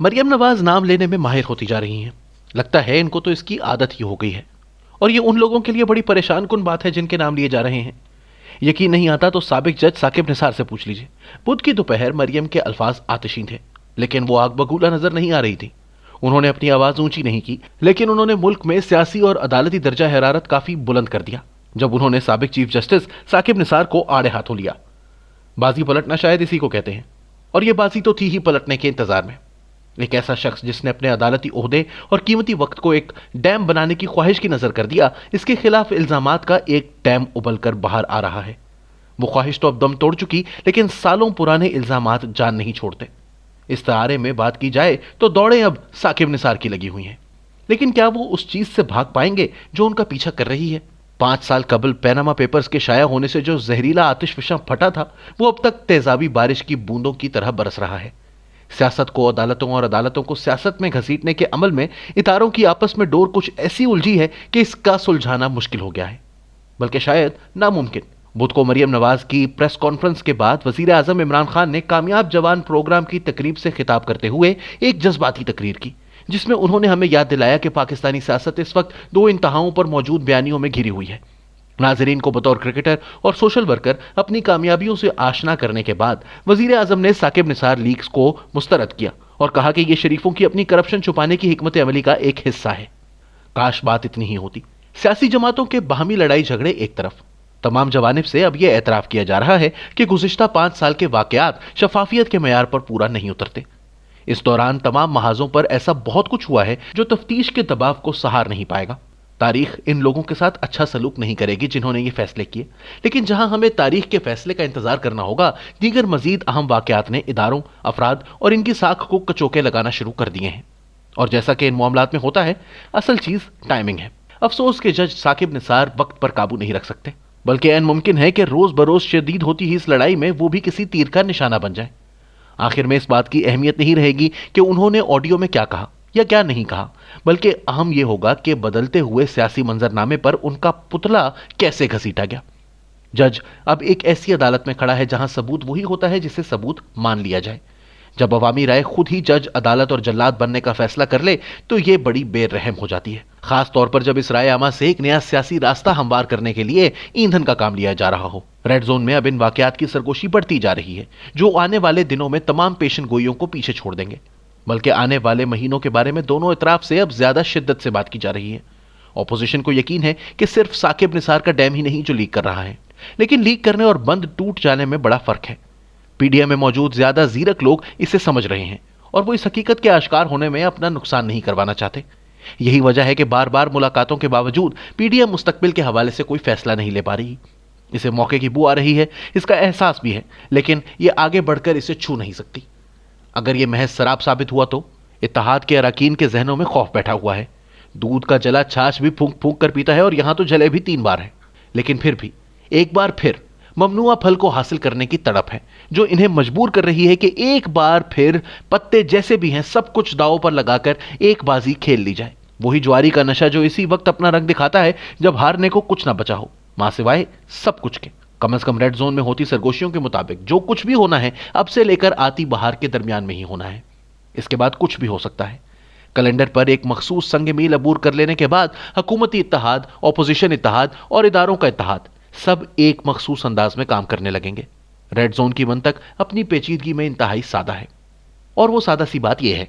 मरियम नवाज नाम लेने में माहिर होती जा रही हैं। लगता है इनको तो इसकी आदत ही हो गई है, और ये उन लोगों के लिए बड़ी परेशान कुन बात है जिनके नाम लिए जा रहे हैं। यकीन नहीं आता तो साबिक जज साकिब निसार से पूछ लीजिए। बुध की दोपहर मरियम के अल्फाज आतिशीन थे, लेकिन वो आग बगूला नजर नहीं आ रही थी। उन्होंने अपनी आवाज ऊंची नहीं की, लेकिन उन्होंने मुल्क में सियासी और अदालती दर्जा हरारत काफी बुलंद कर दिया जब उन्होंने साबिक चीफ जस्टिस साकिब निसार को आड़े हाथों लिया। बाजी पलटना शायद इसी को कहते हैं, और ये बाजी तो थी ही पलटने के इंतजार में। एक ऐसा शख्स जिसने अपने अदालती ओहदे और कीमती वक्त को एक डैम बनाने की ख्वाहिश की नजर कर दिया, इसके खिलाफ इल्जामात का एक डैम उबल कर बाहर आ रहा है। वो ख्वाहिश तो अब दम तोड़ चुकी, लेकिन सालों पुराने इल्जामात जान नहीं छोड़ते। इस तारे में बात की जाए तो दौड़े अब साकिब निसार की लगी हुई हैं, लेकिन क्या वो उस चीज से भाग पाएंगे जो उनका पीछा कर रही है? 5 साल कबल पैनामा पेपर्स के शाया होने से जो जहरीला आतिश फिशा फटा था, वो अब तक तेजाबी बारिश की बूंदों की तरह बरस रहा है। सियासत को अदालतों और अदालतों को सियासत में घसीटने के अमल में इतारों की आपस में डोर कुछ ऐसी उलझी है कि इसका सुलझाना मुश्किल हो गया है, बल्कि शायद नामुमकिन। बुध को मरियम नवाज की प्रेस कॉन्फ्रेंस के बाद वजीर आजम इमरान खान ने कामयाब जवान प्रोग्राम की तकरीब से खिताब करते हुए एक जज्बाती तकरीर की, जिसमें उन्होंने हमें याद दिलाया कि पाकिस्तानी सियासत इस वक्त 2 इंतहाओं पर मौजूद बयानियों में घिरी हुई है। नाजरीन को बतौर क्रिकेटर और सोशल वर्कर अपनी कामयाबियों से आशना करने के बाद वजीर आजम ने साकिब निसार लीक्स को मुस्तरद किया और कहा कि यह शरीफों की अपनी करप्शन छुपाने की हिकमत अमली का एक हिस्सा है। काश बात इतनी ही होती। सियासी जमातों के बाहमी लड़ाई झगड़े एक तरफ, तमाम जवानिब से अब यह एतराफ किया जा रहा है कि गुज़िश्ता 5 साल के वाकयात शफाफियत के मयार पर पूरा नहीं उतरते। इस दौरान तमाम महाजों पर ऐसा बहुत कुछ हुआ है जो तफ्तीश के दबाव को सहार नहीं पाएगा। तारीख इन लोगों के साथ अच्छा सलूक नहीं करेगी जिन्होंने ये फैसले किए, लेकिन जहां हमें तारीख के फैसले का इंतजार करना होगा, दीगर मजीद अहम वाकयात ने इदारों, अफराद और इनकी साख को कचोके लगाना शुरू कर दिए हैं। और जैसा कि इन मामलात में होता है, असल चीज टाइमिंग है। अफसोस के जज साकिब निसार वक्त पर काबू नहीं रख सकते, बल्कि ऐन मुमकिन है कि रोज बरोज शदीद होती ही इस लड़ाई में वो भी किसी तीर का निशाना बन जाए। आखिर में इस बात की अहमियत नहीं रहेगी कि उन्होंने ऑडियो में क्या कहा या क्या नहीं कहा, बल्कि अहम यह होगा कि बदलते हुए सियासी मंजरनामे पर उनका पुतला कैसे घसीटा गया। जज अब एक ऐसी अदालत में खड़ा है जहां सबूत वही होता है जिसे सबूत मान लिया जाए। जब अवामी राय खुद ही जज, अदालत और जल्लाद बनने का फैसला कर ले तो यह बड़ी बेरहम हो जाती है, खास तौर पर जब इस राय आमा से एक नया सियासी रास्ता हमवार करने के लिए ईंधन का काम लिया जा रहा हो। रेड जोन में अब इन वाकयात की सरगोशी बढ़ती जा रही है, जो आने वाले दिनों में तमाम पेशन गोइयों को पीछे छोड़ देंगे। बल्कि आने वाले महीनों के बारे में दोनों इतराफ से अब ज्यादा शिद्दत से बात की जा रही है। ऑपोजिशन को यकीन है कि सिर्फ साकिब निसार का डैम ही नहीं जो लीक कर रहा है, लेकिन लीक करने और बंद टूट जाने में बड़ा फर्क है। पीडीएम में मौजूद ज्यादा जीरक लोग इसे समझ रहे हैं और वो इस हकीकत के आश्कार होने में अपना नुकसान नहीं करवाना चाहते। यही वजह है कि बार बार मुलाकातों के बावजूद पीडीएम मुस्तकबिल के हवाले से कोई फैसला नहीं ले पा रही। इसे मौके की बू आ रही है, इसका एहसास भी है, लेकिन ये आगे बढ़कर इसे छू नहीं सकती। अगर यह महज शराब साबित हुआ तो इत्तेहाद के अरकान के जहनों में खौफ बैठा हुआ है। दूध का जला छाछ भी फूंक फूंक कर पीता है और यहां तो जले भी 3 बार है, लेकिन फिर भी एक बार फिर ममनुआ फल को हासिल करने की तड़प है जो इन्हें मजबूर कर रही है कि एक बार फिर पत्ते जैसे भी हैं सब कुछ दांव पर लगाकर एक बाजी खेल ली जाए। वही ज्वारी का नशा जो इसी वक्त अपना रंग दिखाता है जब हारने को कुछ ना बचा हो, मां सिवाय सब कुछ के। कम से कम रेड जोन में होती सरगोशियों के मुताबिक जो कुछ भी होना है अब से लेकर आती बहार के दरमियान में ही होना है। इसके बाद कुछ भी हो सकता है। कैलेंडर पर एक मखसूस संग मील अबूर कर लेने के बाद हुकूमती इत्तेहाद, ऑपोजिशन इत्तेहाद और इदारों का इत्तेहाद सब एक मखसूस अंदाज में काम करने लगेंगे। रेड जोन की मंतक अपनी पेचीदगी में इंतहाई सादा है, और वो सादा सी बात यह है,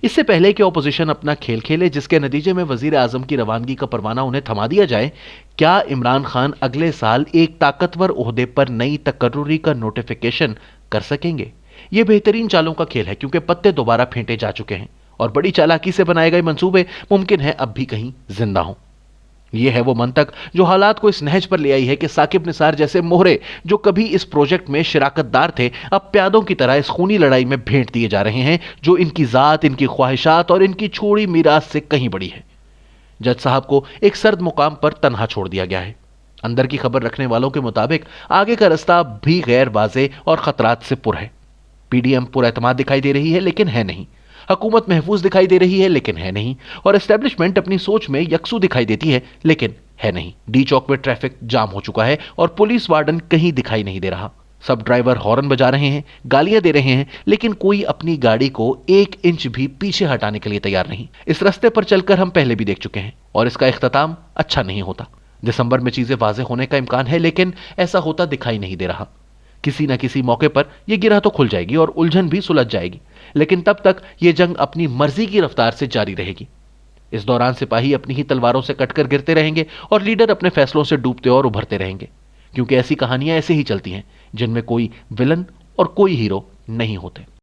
इससे पहले कि ऑपोजिशन अपना खेल खेले जिसके नतीजे में वजीर आजम की रवानगी का परवाना उन्हें थमा दिया जाए, क्या इमरान खान अगले साल एक ताकतवर ओहदे पर नई तकर्रुरी का नोटिफिकेशन कर सकेंगे? यह बेहतरीन चालों का खेल है, क्योंकि पत्ते दोबारा फेंटे जा चुके हैं और बड़ी चालाकी से बनाए गए मंसूबे मुमकिन है अब भी कहीं जिंदा हों। यह है वो मंतक जो हालात को इस नहज पर ले आई है कि साकिब निसार जैसे मोहरे जो कभी इस प्रोजेक्ट में शिराकतदार थे, अब प्यादों की तरह इस खूनी लड़ाई में भेंट दिए जा रहे हैं जो इनकी जात, इनकी ख्वाहिशात और इनकी छोड़ी मीरास से कहीं बड़ी है। जज साहब को एक सर्द मुकाम पर तन्हा छोड़ दिया गया है। अंदर की खबर रखने वालों के मुताबिक आगे का रास्ता भी गैर वाज़े और खतरात से पुर है। पीडीएम पुरएतमाद दिखाई दे रही है लेकिन है नहीं, हुकूमत महफूज दिखाई दे रही है लेकिन है नहीं, और एस्टेब्लिशमेंट अपनी सोच में यकसू दिखाई देती है लेकिन है नहीं। डी चौक में ट्रैफिक जाम हो चुका है और पुलिस वार्डन कहीं दिखाई नहीं दे रहा। सब ड्राइवर हॉर्न बजा रहे हैं, गालियां दे रहे हैं, लेकिन कोई अपनी गाड़ी को 1 इंच भी पीछे हटाने के लिए तैयार नहीं। इस रास्ते पर चलकर हम पहले भी देख चुके हैं और इसका इख्तिताम अच्छा नहीं होता। दिसंबर में चीजें वाज़ेह होने का इम्कान है, लेकिन ऐसा होता दिखाई नहीं दे रहा। किसी न किसी मौके पर यह गिरह तो खुल जाएगी और उलझन भी सुलझ जाएगी, लेकिन तब तक यह जंग अपनी मर्जी की रफ्तार से जारी रहेगी। इस दौरान सिपाही अपनी ही तलवारों से कटकर गिरते रहेंगे और लीडर अपने फैसलों से डूबते और उभरते रहेंगे, क्योंकि ऐसी कहानियां ऐसे ही चलती हैं जिनमें कोई विलन और कोई हीरो नहीं होते।